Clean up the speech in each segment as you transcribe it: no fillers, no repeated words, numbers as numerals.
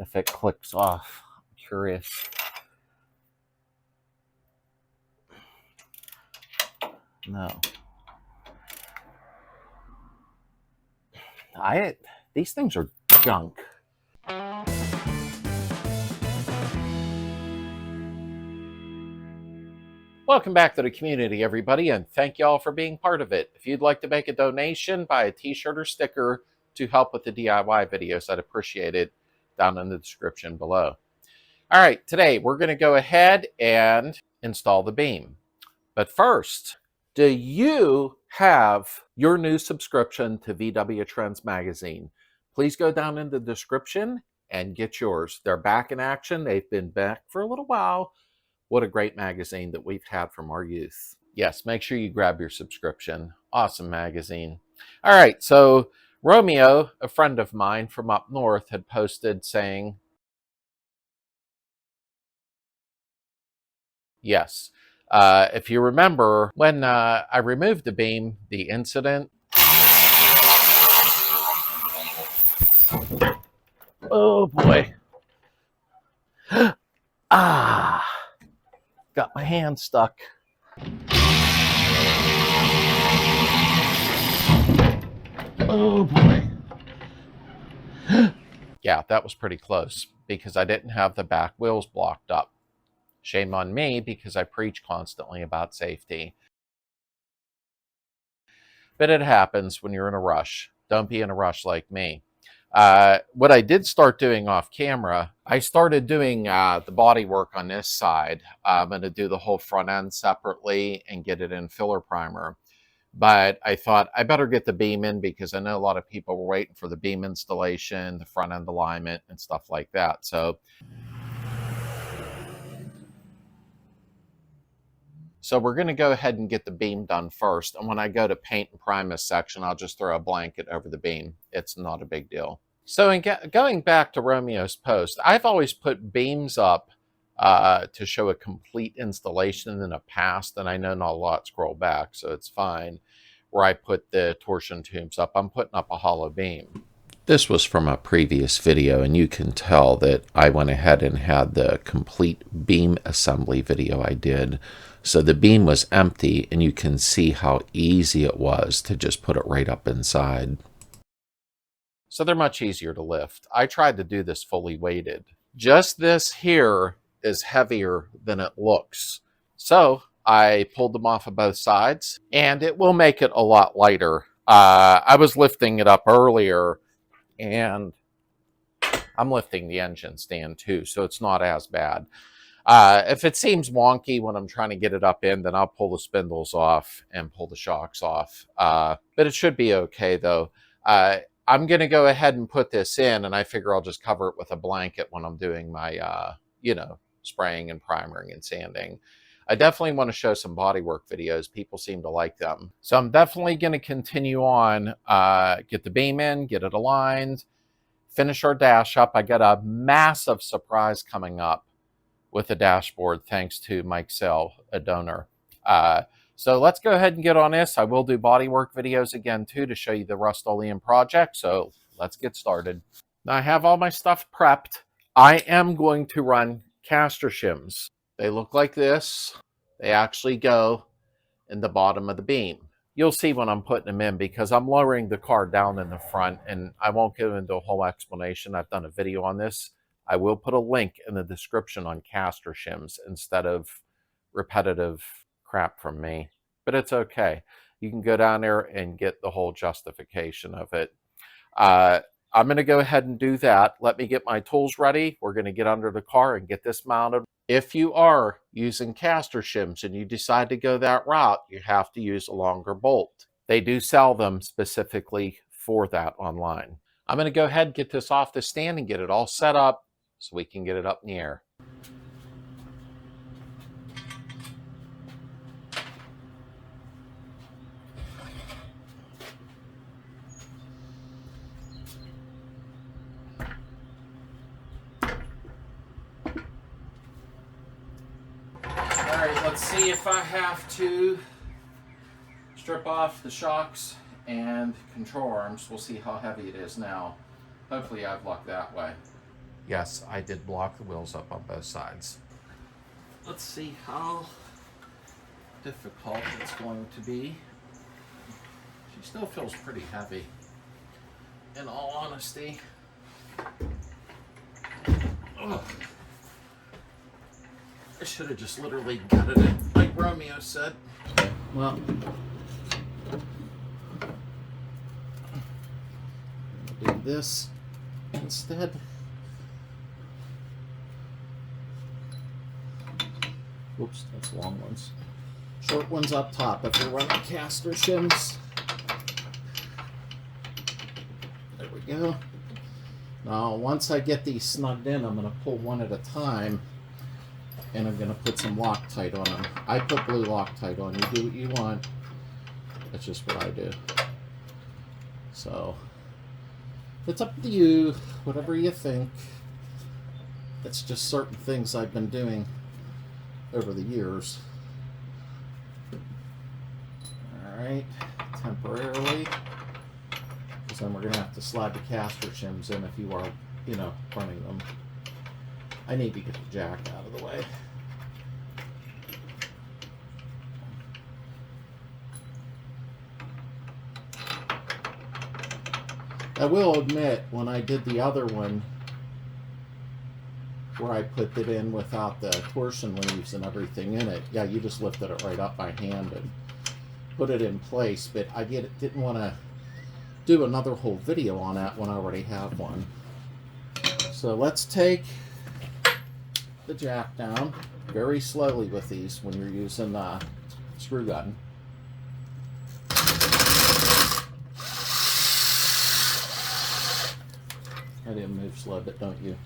if it clicks off. I'm curious. No. These things are junk. Welcome back to the community, everybody, and thank you all for being part of it. If you'd like to make a donation, buy a t-shirt or sticker to help with the DIY videos, I'd appreciate it down in the description below. All right, today we're going to go ahead and install the beam. But first, do you have your new subscription to VW Trends magazine? Please go down in the description and get yours. They're back in action. They've been back for a little while. What a great magazine that we've had from our youth. Yes, make sure you grab your subscription. Awesome magazine. All right, so Romeo, a friend of mine from up north, had posted saying, yes, if you remember, when I removed the beam, the incident. Oh boy. Ah, got my hand stuck. Oh boy. Yeah, that was pretty close because I didn't have the back wheels blocked up. Shame on me because I preach constantly about safety. But it happens when you're in a rush. Don't be in a rush like me. What I did start doing off camera, I started doing the body work on this side. I'm going to do the whole front end separately and get it in filler primer. But I thought I better get the beam in because I know a lot of people were waiting for the beam installation, the front end alignment, and stuff like that. So we're going to go ahead and get the beam done first. And when I go to paint and prime this section, I'll just throw a blanket over the beam. It's not a big deal. So going back to Romeo's post, I've always put beams up to show a complete installation in the past. And I know not a lot scroll back, so it's fine. Where I put the torsion tubes up, I'm putting up a hollow beam. This was from a previous video, and you can tell that I went ahead and had the complete beam assembly video I did. So the beam was empty, and you can see how easy it was to just put it right up inside. So they're much easier to lift. I tried to do this fully weighted. Just this here is heavier than it looks. So I pulled them off of both sides, and it will make it a lot lighter. I was lifting it up earlier, and I'm lifting the engine stand too, so it's not as bad. If it seems wonky when I'm trying to get it up in, then I'll pull the spindles off and pull the shocks off. But it should be okay, though. I'm going to go ahead and put this in, and I figure I'll just cover it with a blanket when I'm doing my, spraying and primering and sanding. I definitely want to show some bodywork videos. People seem to like them. So I'm definitely going to continue on, get the beam in, get it aligned, finish our dash up. I got a massive surprise coming up with the dashboard, thanks to Mike Sell, a donor. So let's go ahead and get on this. I will do bodywork videos again, too, to show you the Rust-Oleum project. So let's get started. Now I have all my stuff prepped. I am going to run caster shims. They look like this. They actually go in the bottom of the beam. You'll see when I'm putting them in because I'm lowering the car down in the front, and I won't go into a whole explanation. I've done a video on this. I will put a link in the description on caster shims instead of repetitive crap from me, but it's okay. You can go down there and get the whole justification of it. I'm going to go ahead and do that. Let me get my tools ready. We're going to get under the car and get this mounted. If you are using caster shims and you decide to go that route, you have to use a longer bolt. They do sell them specifically for that online. I'm going to go ahead and get this off the stand and get it all set up so we can get it up in the air. Let's see if I have to strip off the shocks and control arms. We'll see how heavy it is now. Hopefully I've luck that way. Yes, I did block the wheels up on both sides. Let's see how difficult it's going to be. She still feels pretty heavy, in all honesty. Ugh. I should have just literally gutted it, like Romeo said. Well, I'll do this instead. Oops, that's long ones. Short ones up top if you're running caster shims. There we go. Now, once I get these snugged in, I'm going to pull one at a time, and I'm going to put some Loctite on them. I put blue Loctite on. You do what you want. That's just what I do. So, it's up to you, whatever you think. It's just certain things I've been doing over the years. Alright, temporarily. Because then we're going to have to slide the caster shims in if you are, you know, running them. I need to get the jack out of the way. I will admit, when I did the other one, where I put it in without the torsion leaves and everything in it, yeah, you just lifted it right up by hand and put it in place, but I didn't want to do another whole video on that when I already have one. So let's take the jack down very slowly with these when you're using screw gun. I didn't move slow, but don't you?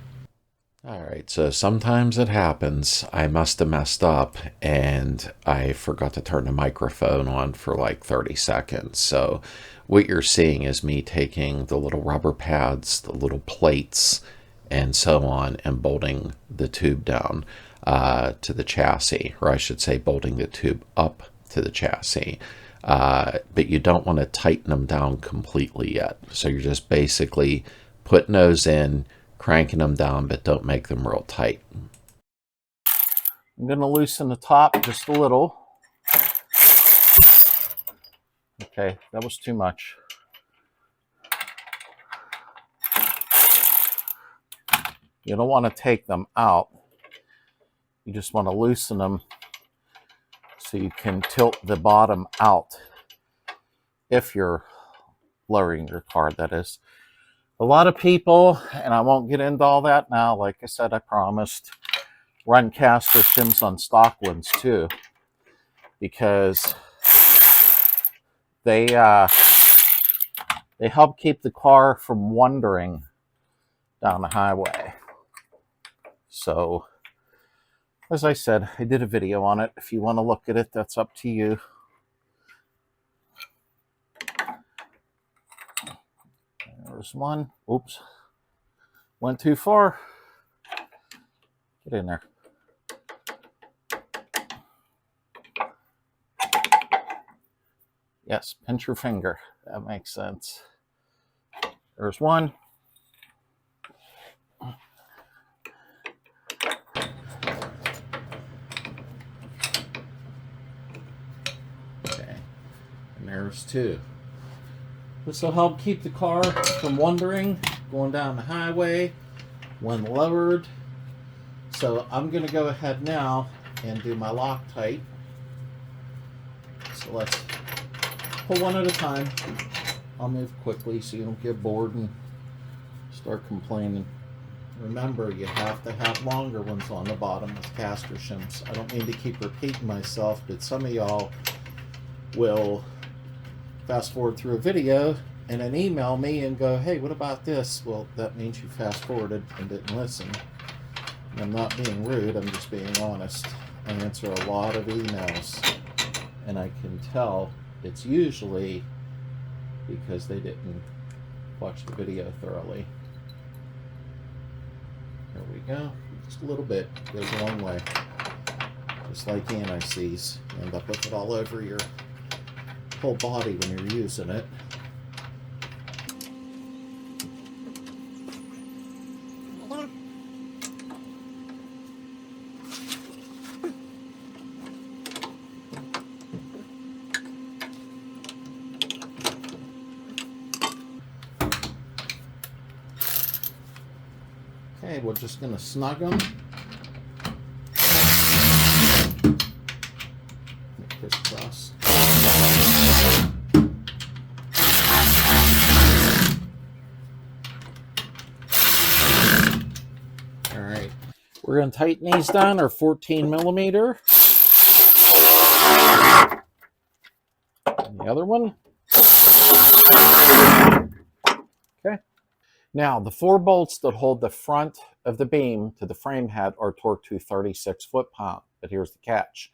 Alright, so sometimes it happens. I must have messed up and I forgot to turn the microphone on for like 30 seconds. So what you're seeing is me taking the little rubber pads, the little plates, and so on, and bolting the tube down to the chassis, or I should say bolting the tube up to the chassis. But you don't want to tighten them down completely yet. So you're just basically putting those in, cranking them down, but don't make them real tight. I'm going to loosen the top just a little. Okay, that was too much. You don't want to take them out. You just want to loosen them so you can tilt the bottom out if you're lowering your car, that is. A lot of people, and I won't get into all that now, like I said, I promised, run caster shims on stock ones too, because they help keep the car from wandering down the highway. So, as I said, I did a video on it. If you want to look at it, that's up to you. There's one. Oops. Went too far. Get in there. Yes, pinch your finger. That makes sense. There's one. Okay. And there's two. This will help keep the car from wandering, going down the highway when lowered. So I'm going to go ahead now and do my Loctite. So let's pull one at a time. I'll move quickly so you don't get bored and start complaining. Remember, you have to have longer ones on the bottom with caster shims. I don't mean to keep repeating myself, but some of y'all will fast forward through a video and then email me and go, hey, what about this? Well, that means you fast forwarded and didn't listen. And I'm not being rude, I'm just being honest. I answer a lot of emails, and I can tell it's usually because they didn't watch the video thoroughly. There we go. Just a little bit. Goes a long way. Just like anti-seize. You end up with it all over your whole body when you're using it. Okay, we're just going to snug them. Crisscross. All right, we're going to tighten these down, our 14 millimeter. And the other one. Okay. Now, the 4 bolts that hold the front of the beam to the frame head are torqued to 36 foot-pound. But here's the catch.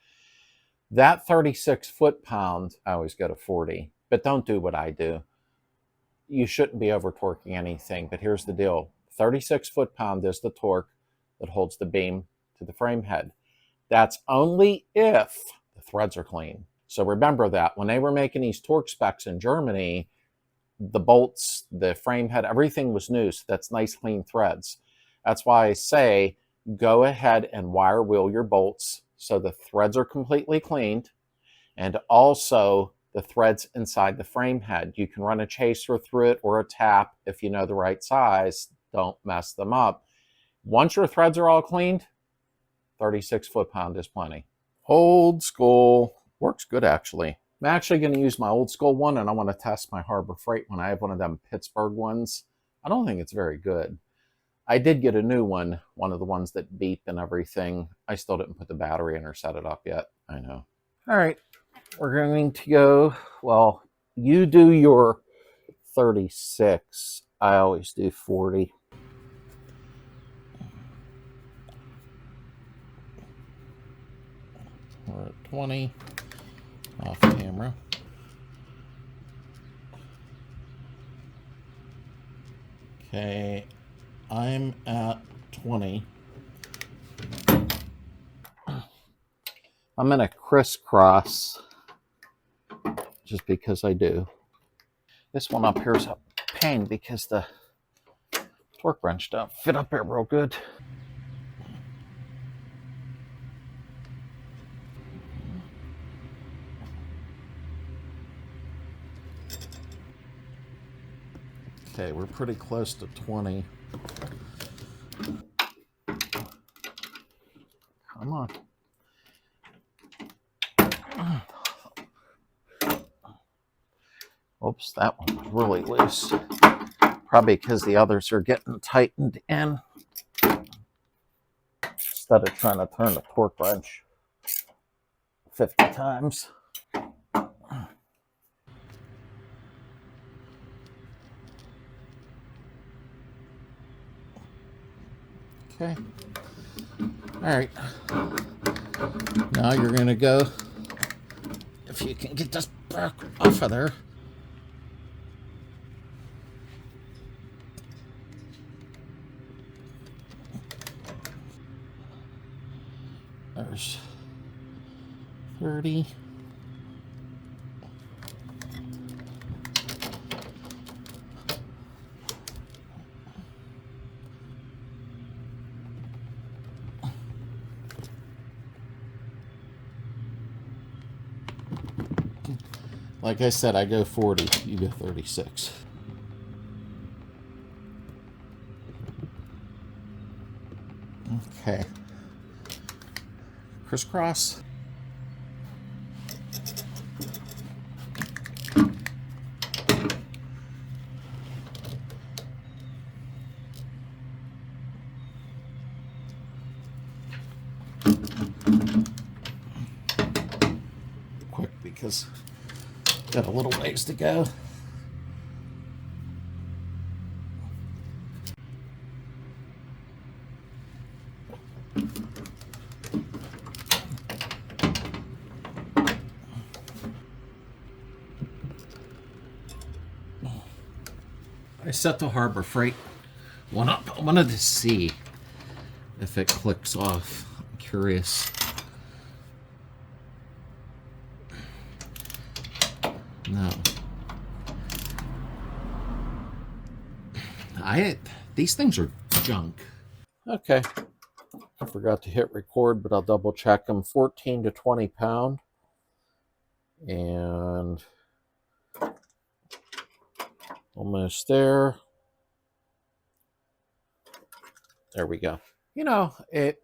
That 36 foot-pound, I always go to 40, but don't do what I do. You shouldn't be over-torquing anything, but here's the deal. 36 foot-pound is the torque that holds the beam to the frame head. That's only if the threads are clean. So remember that when they were making these torque specs in Germany, the bolts, the frame head, everything was new. So that's nice, clean threads. That's why I say go ahead and wire wheel your bolts so the threads are completely cleaned, and also the threads inside the frame head. You can run a chaser through it or a tap if you know the right size. Don't mess them up. Once your threads are all cleaned, 36 foot-pound is plenty. Old school. Works good, actually. I'm actually going to use my old school one, and I want to test my Harbor Freight when I have one of them Pittsburgh ones. I don't think it's very good. I did get a new one of the ones that beep and everything. I still didn't put the battery in or set it up yet. I know. All right, we're going to go, well, you do your 36. I always do 40. We're at 20, off camera. Okay, I'm at 20. I'm going to crisscross just because I do. This one up here is a pain because the torque wrench don't fit up here real good. Okay, we're pretty close to 20. Come on. Oops, that one was really loose. Probably because the others are getting tightened in instead of trying to turn the torque wrench 50 times. Okay. All right. Now you're going to go, if you can get this back off of there. There's 30. Like I said, I go 40, you go 36. Okay. Crisscross. Quick because got a little ways to go. I set the Harbor Freight one up. I wanted to see if it clicks off. I'm curious. No. These things are junk. Okay. I forgot to hit record, but I'll double check them. 14 to 20 pound. And almost there. There we go. You know,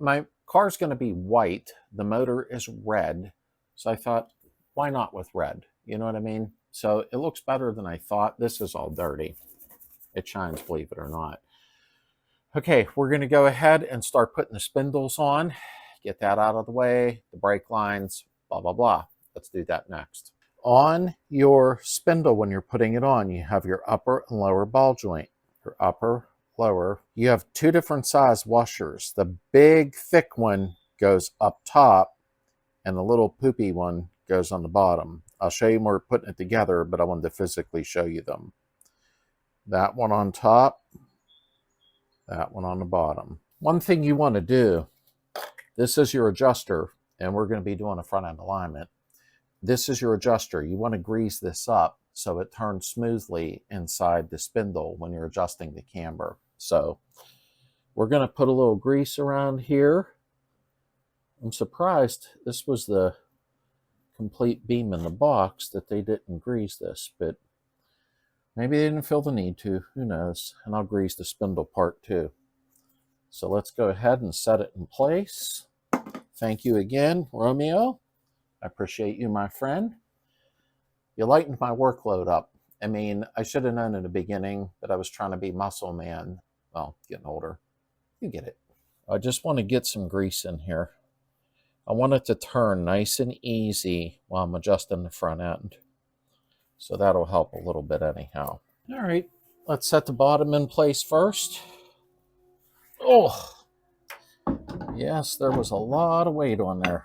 my car's going to be white. The motor is red. So I thought, why not with red? You know what I mean? So it looks better than I thought. This is all dirty. It shines, believe it or not. Okay, we're going to go ahead and start putting the spindles on. Get that out of the way, the brake lines, blah, blah, blah. Let's do that next. On your spindle, when you're putting it on, you have your upper and lower ball joint. Your upper, lower. You have two different size washers. The big, thick one goes up top, and the little poopy one goes on the bottom. I'll show you more putting it together, but I wanted to physically show you them. That one on top, that one on the bottom. One thing you want to do, this is your adjuster, and we're going to be doing a front end alignment. This is your adjuster. You want to grease this up so it turns smoothly inside the spindle when you're adjusting the camber. So we're going to put a little grease around here. I'm surprised this was the complete beam in the box that they didn't grease this, but maybe they didn't feel the need to. Who knows? And I'll grease the spindle part too. So let's go ahead and set it in place. Thank you again, Romeo. I appreciate you, my friend. You lightened my workload up. I mean, I should have known in the beginning that I was trying to be muscle man. Well, getting older. You get it. I just want to get some grease in here. I want it to turn nice and easy while I'm adjusting the front end. So that'll help a little bit anyhow. All right, let's set the bottom in place first. Oh, yes, there was a lot of weight on there.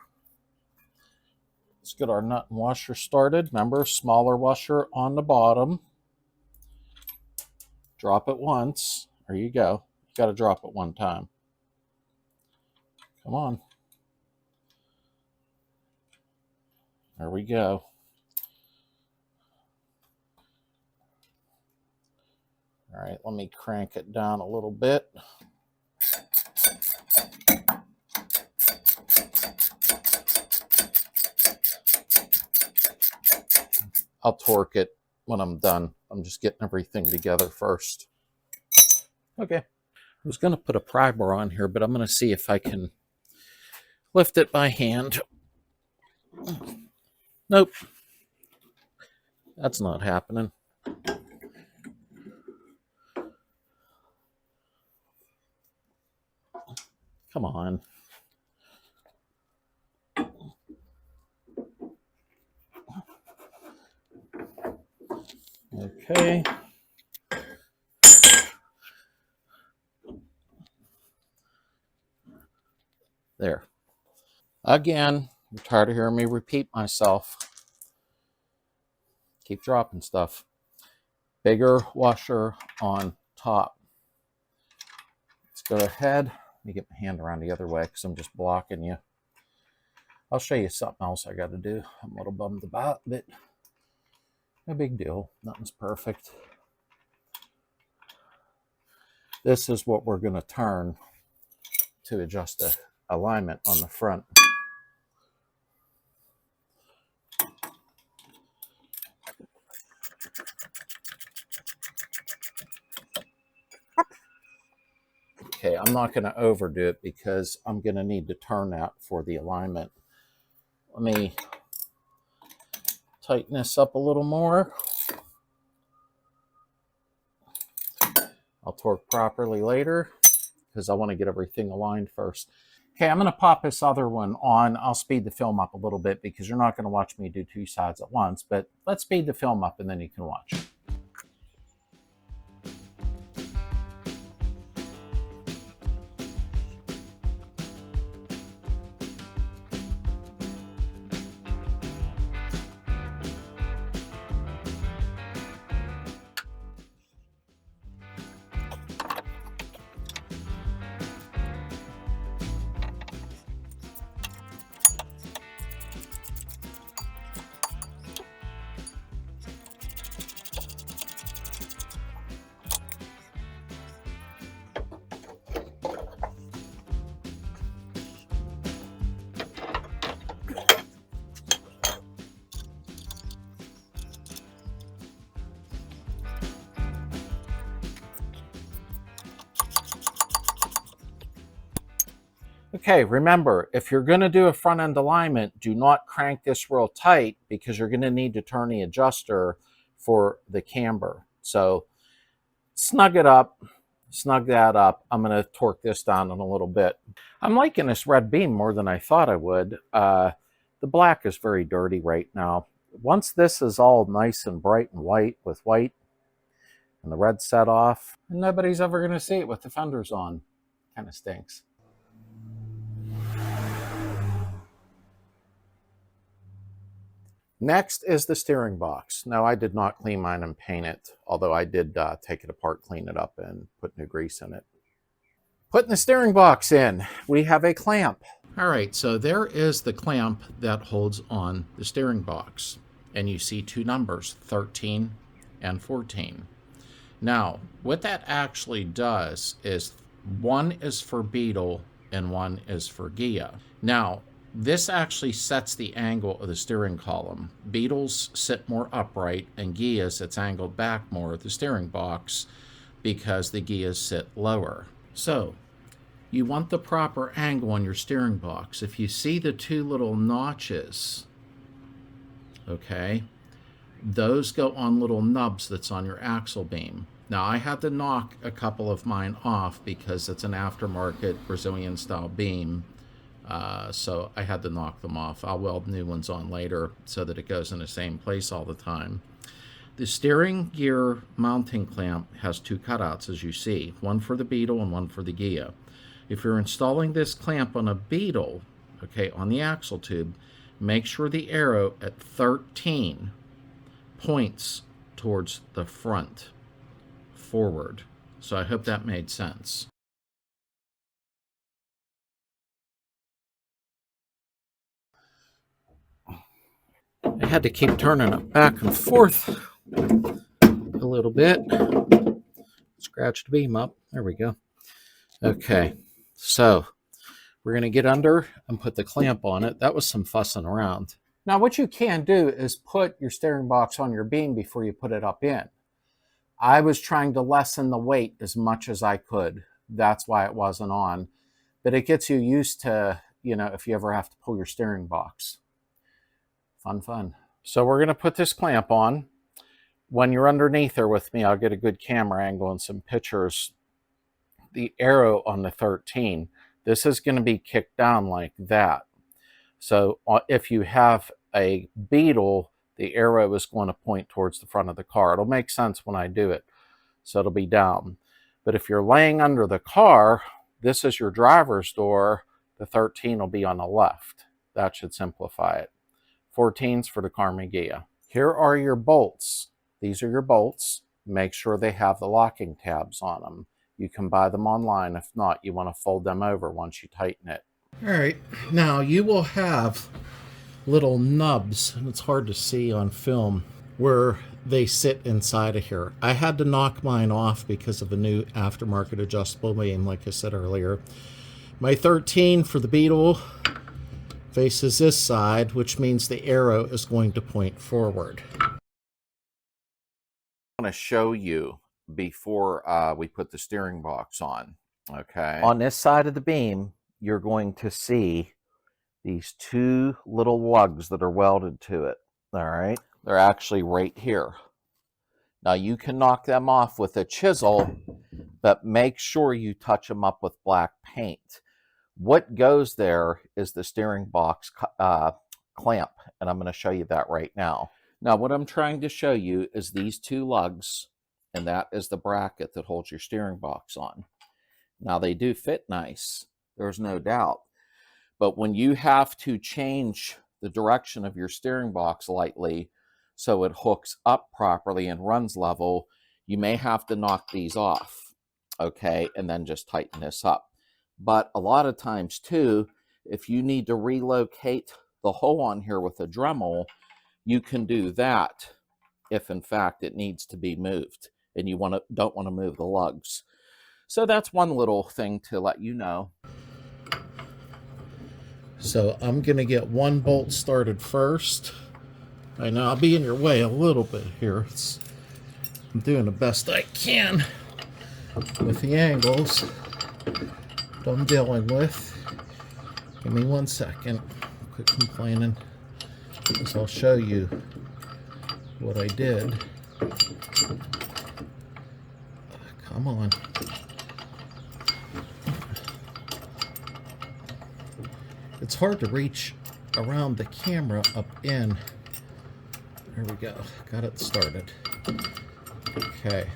Let's get our nut and washer started. Remember, smaller washer on the bottom. Drop it once. There you go. You got to drop it one time. Come on. There we go. All right, let me crank it down a little bit. I'll torque it when I'm done. I'm just getting everything together first. Okay. I was going to put a pry bar on here, but I'm going to see if I can lift it by hand. Nope. That's not happening. Come on. Okay. There. Again, you're tired of hearing me repeat myself. Keep dropping stuff. Bigger washer on top. Let's go ahead. Let me get my hand around the other way because I'm just blocking you. I'll show you something else I got to do. I'm a little bummed about, but no big deal. Nothing's perfect. This is what we're going to turn to adjust the alignment on the front. Okay, I'm not going to overdo it because I'm going to need to turn that for the alignment. Let me tighten this up a little more. I'll torque properly later because I want to get everything aligned first. Okay, I'm going to pop this other one on. I'll speed the film up a little bit because you're not going to watch me do two sides at once, but let's speed the film up and then you can watch. Okay, remember, if you're going to do a front end alignment, do not crank this real tight because you're going to need to turn the adjuster for the camber. So snug it up, snug that up. I'm going to torque this down in a little bit. I'm liking this red beam more than I thought I would. The black is very dirty right now. Once this is all nice and bright and white with white and the red set off, nobody's ever going to see it with the fenders on. Kind of stinks. Next is the steering box. Now, I did not clean mine and paint it, although I did take it apart, clean it up, and put new grease in it. Putting the steering box in, we have a clamp. All right, so there is the clamp that holds on the steering box. And you see two numbers, 13 and 14. Now, what that actually does is one is for Beetle and one is for Ghia. Now, this actually sets the angle of the steering column. Beetles sit more upright and Ghias it's angled back more at the steering box because the Ghias sit lower. So you want the proper angle on your steering box. If you see the two little notches, okay, those go on little nubs that's on your axle beam. Now I had to knock a couple of mine off because it's an aftermarket Brazilian style beam. So I had to knock them off. I'll weld new ones on later so that it goes in the same place all the time. The steering gear mounting clamp has two cutouts, as you see, one for the Beetle and one for the Ghia. If you're installing this clamp on a Beetle, okay, on the axle tube, make sure the arrow at 13 points towards the front, forward. So I hope that made sense. I had to keep turning it back and forth a little bit. Scratch the beam up. There we go. Okay, so we're going to get under and put the clamp on it. That was some fussing around. Now, what you can do is put your steering box on your beam before you put it up in. I was trying to lessen the weight as much as I could. That's why it wasn't on. But it gets you used to, you know, if you ever have to pull your steering box. Fun. So we're going to put this clamp on. When you're underneath there with me, I'll get a good camera angle and some pictures. The arrow on the 13, this is going to be kicked down like that. So if you have a Beetle, the arrow is going to point towards the front of the car. It'll make sense when I do it. So it'll be down. But if you're laying under the car, this is your driver's door. The 13 will be on the left. That should simplify it. 14's for the Karma Ghia. Here are your bolts. These are your bolts. Make sure they have the locking tabs on them. You can buy them online. If not, you want to fold them over once you tighten it. All right, now you will have little nubs, and it's hard to see on film, where they sit inside of here. I had to knock mine off because of a new aftermarket adjustable beam, like I said earlier. My 13 for the Beetle faces this side, which means the arrow is going to point forward. I want to show you before we put the steering box on. Okay. On this side of the beam, you're going to see these two little lugs that are welded to it. All right. They're actually right here. Now you can knock them off with a chisel, but make sure you touch them up with black paint. What goes there is the steering box clamp, and I'm going to show you that right now. Now, what I'm trying to show you is these two lugs, and that is the bracket that holds your steering box on. Now, they do fit nice, there's no doubt. But when you have to change the direction of your steering box lightly so it hooks up properly and runs level, you may have to knock these off, okay, and then just tighten this up. But a lot of times, too, if you need to relocate the hole on here with a Dremel, you can do that if, in fact, it needs to be moved and you don't want to move the lugs. So that's one little thing to let you know. So I'm going to get one bolt started first. I know I'll be in your way a little bit here. I'm doing the best I can with the angles I'm dealing with. Give me 1 second. Quit complaining, because I'll show you what I did. Come on. It's hard to reach around the camera up in. There we go. Got it started. Okay.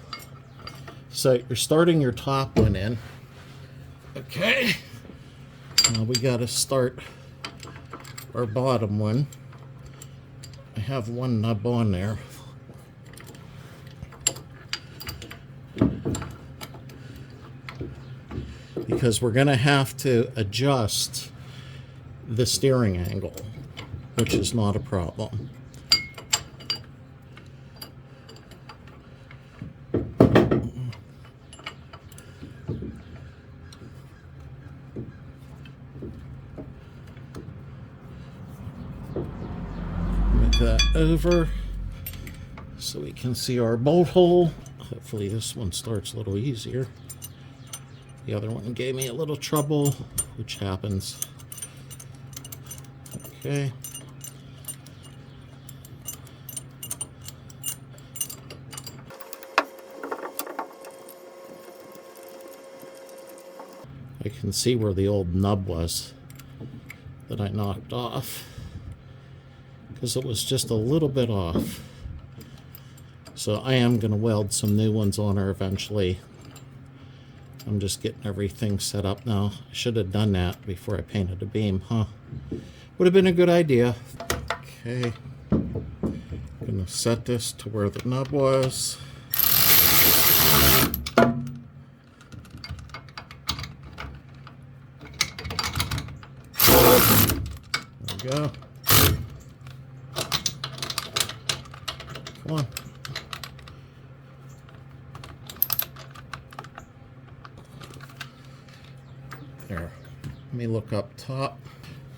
So you're starting your top one in. Okay. Now we got to start our bottom one. I have one nub on there. Because we're going to have to adjust the steering angle, which is not a problem. Move that over so we can see our bolt hole. Hopefully this one starts a little easier. The other one gave me a little trouble, which happens. Okay. I can see where the old nub was that I knocked off, because it was just a little bit off. So I am going to weld some new ones on her eventually. I'm just getting everything set up now. I should have done that before I painted the beam, huh? Would have been a good idea. Okay. I'm going to set this to where the nub was. There we go. Come on. There. Let me look up top.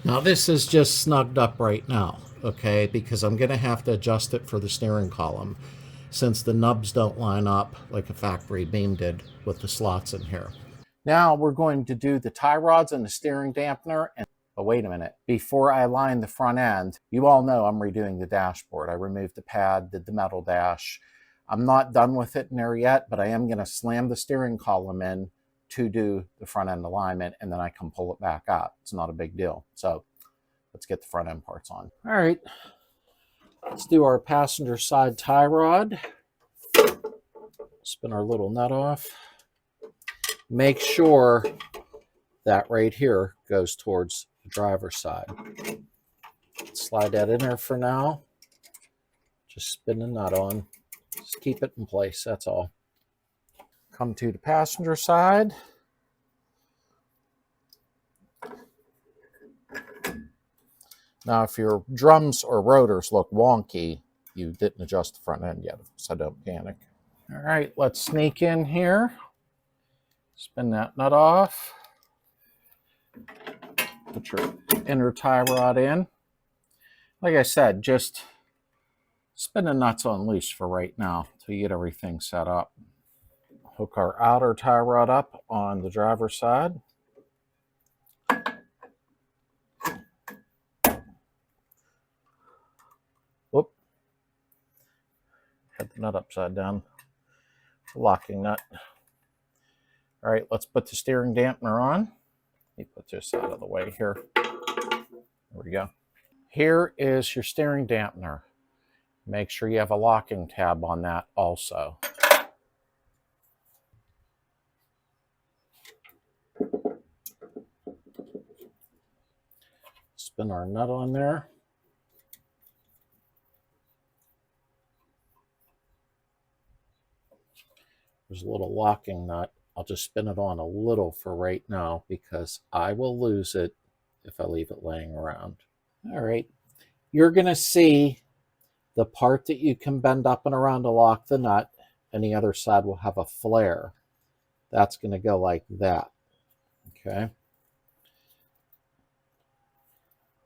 Now this is just snugged up right now, okay, because I'm going to have to adjust it for the steering column, since the nubs don't line up like a factory beam did with the slots in here. Now we're going to do the tie rods and the steering dampener. But wait a minute, before I line the front end, you all know I'm redoing the dashboard. I removed the pad, did the metal dash. I'm not done with it in there yet, but I am going to slam the steering column in to do the front end alignment, and then I can pull it back out. It's not a big deal. So let's get the front end parts on. All right, let's do our passenger side tie rod. Spin our little nut off. Make sure that right here goes towards the driver's side. Slide that in there for now. Just spin the nut on. Just keep it in place, that's all. Come to the passenger side. Now, if your drums or rotors look wonky, you didn't adjust the front end yet, so don't panic. All right, let's sneak in here. Spin that nut off. Put your inner tie rod in. Like I said, just spin the nuts on loose for right now till you get everything set up. Hook our outer tie rod up on the driver's side. Whoop. Had the nut upside down. Locking nut. All right, let's put the steering dampener on. Let me put this out of the way here. There we go. Here is your steering dampener. Make sure you have a locking tab on that also. Spin our nut on there. There's a little locking nut. I'll just spin it on a little for right now because I will lose it if I leave it laying around. All right, you're going to see the part that you can bend up and around to lock the nut, and the other side will have a flare. That's going to go like that. Okay.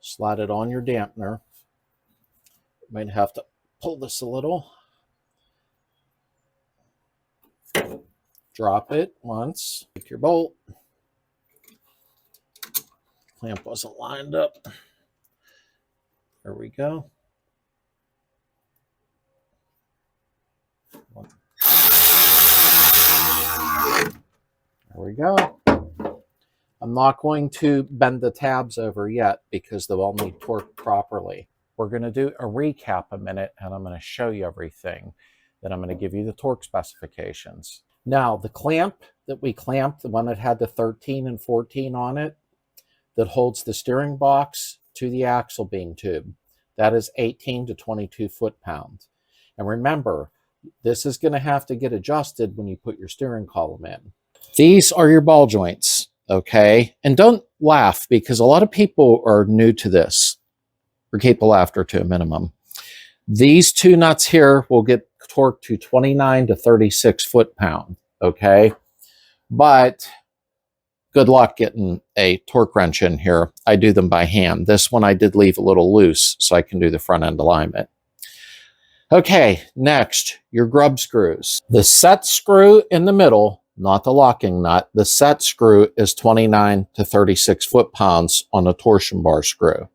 Slide it on your dampener. Might have to pull this a little. Drop it once. Take your bolt. clamp wasn't lined up. There we go. There we go. I'm not going to bend the tabs over yet because they'll all need torqued properly. We're going to do a recap a minute, and I'm going to show you everything. Then I'm going to give you the torque specifications. Now, the clamp that we clamped, the one that had the 13 and 14 on it, that holds the steering box to the axle beam tube, that is 18 to 22 foot-pounds. And remember, this is going to have to get adjusted when you put your steering column in. These are your ball joints, okay? And don't laugh, because a lot of people are new to this, or keep laughter to a minimum. These two nuts here will get torqued to 29 to 36 foot-pound, okay? But good luck getting a torque wrench in here. I do them by hand. This one I did leave a little loose so I can do the front end alignment. Okay, next, your grub screws. The set screw in the middle, not the locking nut, the set screw is 29 to 36 foot-pounds on a torsion bar screw,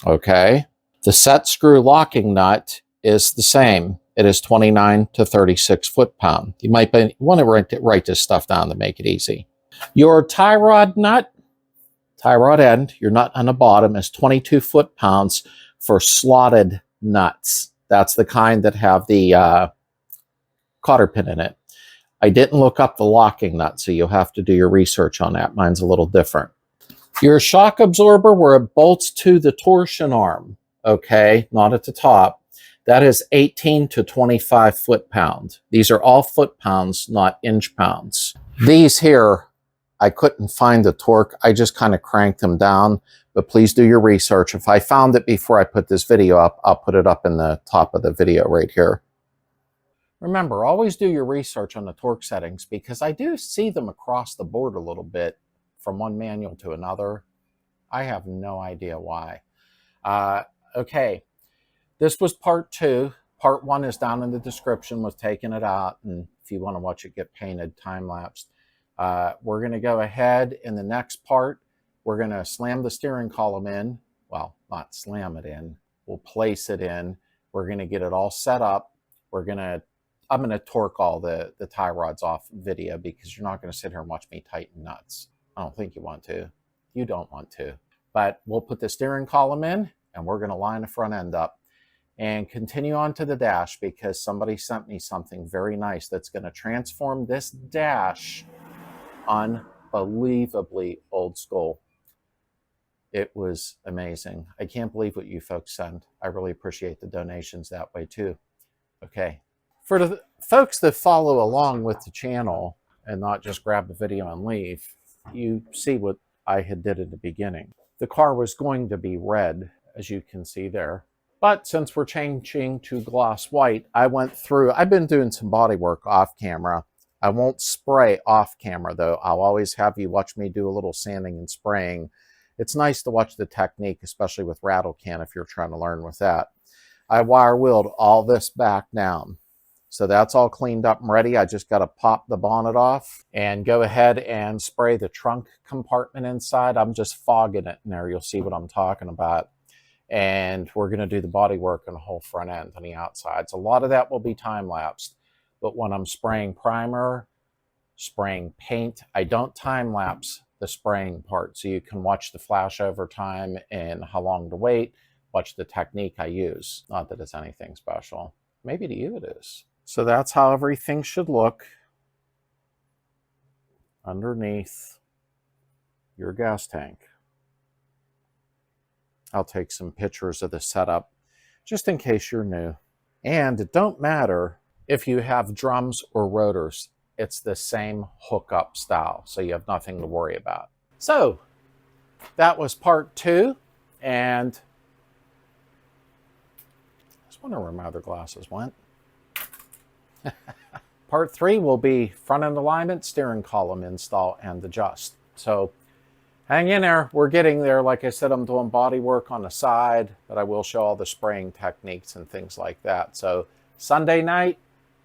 okay? The set screw locking nut is the same. It is 29 to 36 foot-pound. You might want to write this stuff down to make it easy. Your tie rod nut, tie rod end, your nut on the bottom is 22 foot-pounds for slotted nuts. That's the kind that have the cotter pin in it. I didn't look up the locking nut, so you'll have to do your research on that. Mine's a little different. Your shock absorber where it bolts to the torsion arm, okay, not at the top, that is 18 to 25 foot-pound. These are all foot-pounds, not inch-pounds. These here, I couldn't find the torque. I just kind of cranked them down, but please do your research. If I found it before I put this video up, I'll put it up in the top of the video right here. Remember, always do your research on the torque settings because I do see them across the board a little bit from one manual to another. I have no idea why. Okay, this was part 2. Part 1 is down in the description with taking it out, and if you want to watch it get painted, time-lapsed. We're going to go ahead in the next part. We're going to slam the steering column in. Well, not slam it in. We'll place it in. We're going to get it all set up. I'm going to torque all the tie rods off video because you're not going to sit here and watch me tighten nuts. I don't think you want to. You don't want to. But we'll put the steering column in, and we're going to line the front end up and continue on to the dash because somebody sent me something very nice that's going to transform this dash unbelievably old school. It was amazing. I can't believe what you folks send. I really appreciate the donations that way too. Okay. For the folks that follow along with the channel and not just grab the video and leave, you see what I had did at the beginning. The car was going to be red, as you can see there. But since we're changing to gloss white, I've been doing some body work off camera. I won't spray off camera though. I'll always have you watch me do a little sanding and spraying. It's nice to watch the technique, especially with rattle can if you're trying to learn with that. I wire wheeled all this back down. So that's all cleaned up and ready. I just got to pop the bonnet off and go ahead and spray the trunk compartment inside. I'm just fogging it in there. You'll see what I'm talking about. And we're going to do the body work on the whole front end on the outsides. A lot of that will be time-lapsed. But when I'm spraying primer, spraying paint, I don't time-lapse the spraying part. So you can watch the flash over time and how long to wait, watch the technique I use. Not that it's anything special. Maybe to you it is. So that's how everything should look underneath your gas tank. I'll take some pictures of the setup just in case you're new. And it don't matter if you have drums or rotors. It's the same hookup style, so you have nothing to worry about. So that was part 2, and I just wonder where my other glasses went. Part 3 will be front end alignment, steering column install, and adjust. So hang in there. We're getting there. Like I said, I'm doing body work on the side, but I will show all the spraying techniques and things like that. So Sunday night,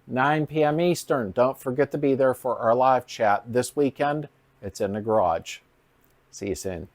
9 p.m. Eastern. Don't forget to be there for our live chat this weekend. It's in the garage. See you soon.